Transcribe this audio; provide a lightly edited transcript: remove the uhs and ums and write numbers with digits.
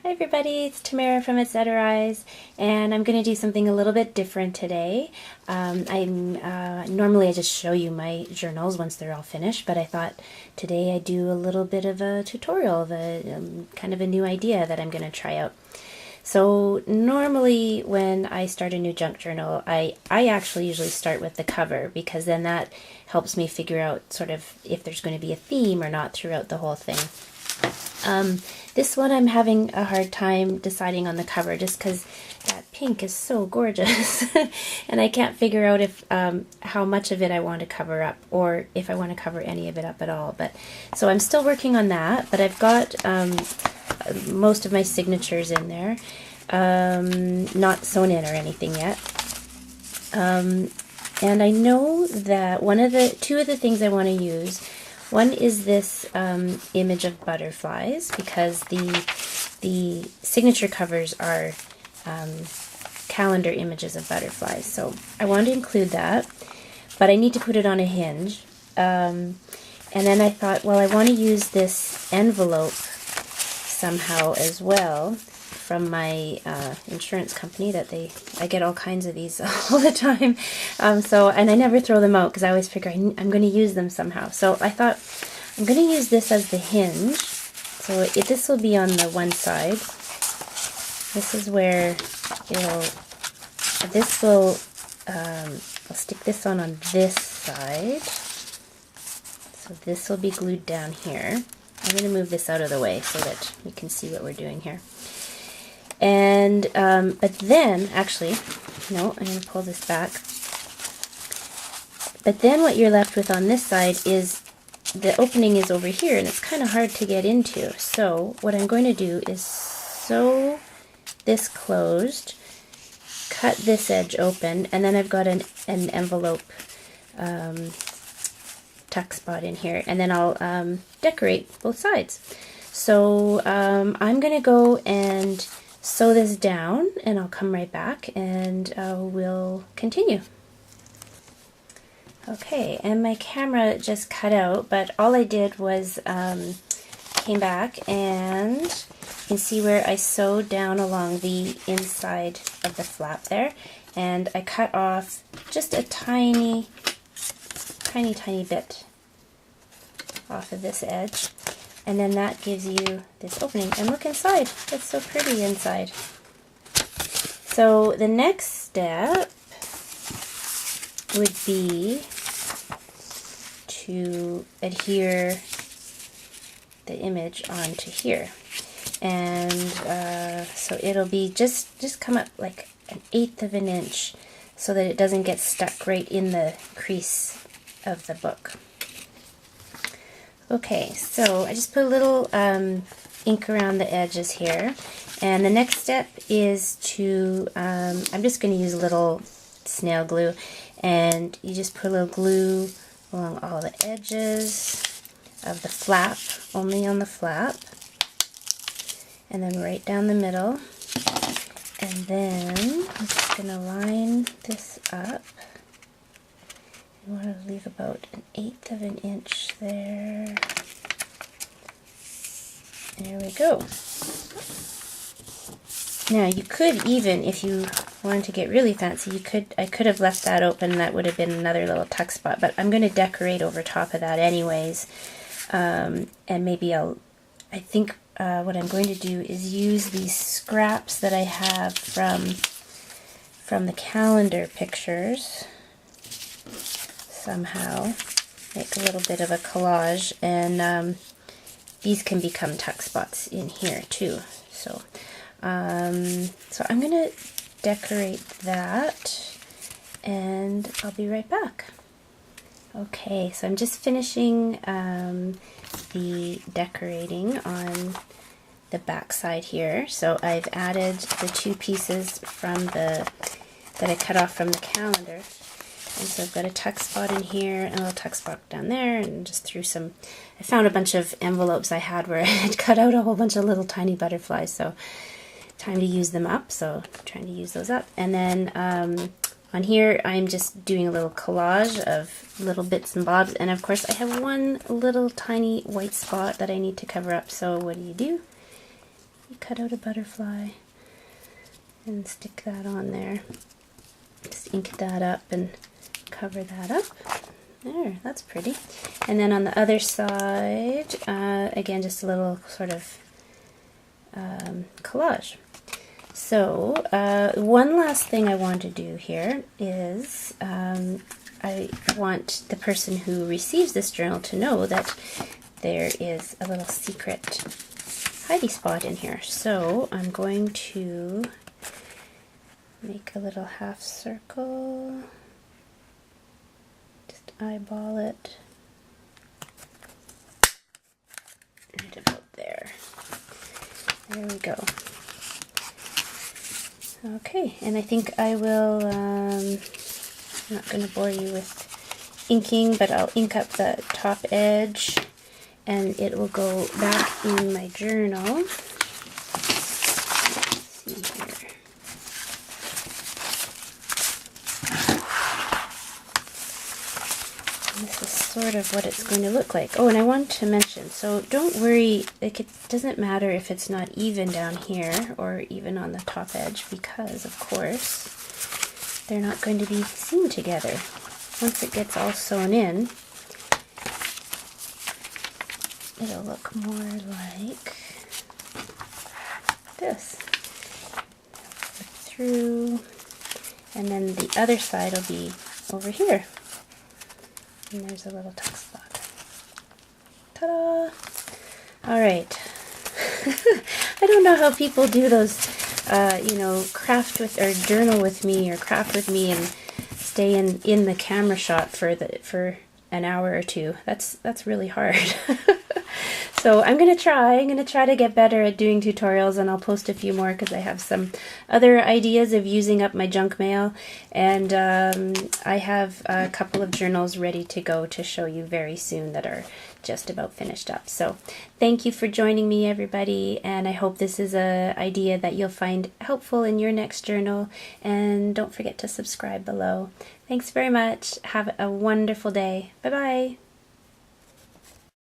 Hi everybody, it's Tamara from Eyes, and I'm going to do something a little bit different today. Normally I just show you my journals once they're all finished, but I thought today I'd do a little bit of a tutorial of a kind of a new idea that I'm going to try out. So normally when I start a new junk journal, I actually usually start with the cover, because then that helps me figure out sort of if there's going to be a theme or not throughout the whole thing. This one I'm having a hard time deciding on the cover just because that pink is so gorgeous and I can't figure out if how much of it I want to cover up or if I want to cover any of it up at all. But so I'm still working on that, but I've got most of my signatures in there, not sewn in or anything yet. And I know that two of the things I want to use, one is this image of butterflies, because the signature covers are calendar images of butterflies. So I want to include that, but I need to put it on a hinge. And then I thought, well, I want to use this envelope somehow as well from my insurance company that I get all kinds of these all the time. And I never throw them out because I always figure I'm going to use them somehow. So I thought I'm going to use this as the hinge. So this will be on the one side. This is where I'll stick this on this side. So this will be glued down here. I'm going to move this out of the way so that you can see what we're doing here. And, but then, actually, no, I'm going to pull this back. But then what you're left with on this side is the opening is over here, and it's kind of hard to get into. So what I'm going to do is sew this closed, cut this edge open, and then I've got an envelope tuck spot in here, and then I'll decorate both sides. So I'm going to go and sew this down, and I'll come right back and we'll continue. Okay, and my camera just cut out, but all I did was came back, and you can see where I sewed down along the inside of the flap there, and I cut off just a tiny bit off of this edge. And then that gives you this opening. And look inside. It's so pretty inside. So the next step would be to adhere the image onto here. And so it'll be just come up like 1/8 of an inch so that it doesn't get stuck right in the crease of the book. Okay, so I just put a little ink around the edges here, and the next step is to, I'm just going to use a little snail glue, and you just put a little glue along all the edges of the flap, only on the flap, and then right down the middle, and then I'm just going to line this up. You want to leave about 1/8 of an inch there. There we go. Now you could even, if you wanted to get really fancy, I could have left that open. That would have been another little tuck spot. But I'm going to decorate over top of that anyways. And maybe I think what I'm going to do is use these scraps that I have from the calendar pictures. Somehow make a little bit of a collage, and these can become tuck spots in here too. So so I'm gonna decorate that, and I'll be right back. Okay, so I'm just finishing the decorating on the back side here. So I've added the 2 pieces that I cut off from the calendar. And so I've got a tuck spot in here, and a little tuck spot down there, and just threw I found a bunch of envelopes I had where I had cut out a whole bunch of little tiny butterflies, so time to use them up, so I'm trying to use those up. And then on here I'm just doing a little collage of little bits and bobs, and of course I have one little tiny white spot that I need to cover up, so what do? cut out a butterfly and stick that on there. Just ink that up and cover that up. There, that's pretty. And then on the other side, again, just a little sort of collage. So one last thing I want to do here is I want the person who receives this journal to know that there is a little secret hidey spot in here. So I'm going to make a little half circle, just eyeball it, right about there. There we go. Okay, and I think I will, I'm not going to bore you with inking, but I'll ink up the top edge and it will go back in my journal. Let's see here. And this is sort of what it's going to look like. Oh, and I wanted to mention, so don't worry, like it doesn't matter if it's not even down here or even on the top edge, because of course they're not going to be seen together. Once it gets all sewn in, it'll look more like this. Through, and then the other side will be over here. And there's a little tuck spot. Ta-da! Alright. I don't know how people do those, you know, craft with, or journal with me, or craft with me and stay in the camera shot for an hour or two. That's really hard. So I'm gonna try to get better at doing tutorials, and I'll post a few more because I have some other ideas of using up my junk mail, and I have a couple of journals ready to go to show you very soon that are just about finished up. So thank you for joining me, everybody, and I hope this is an idea that you'll find helpful in your next journal, and don't forget to subscribe below. Thanks very much. Have a wonderful day. Bye-bye.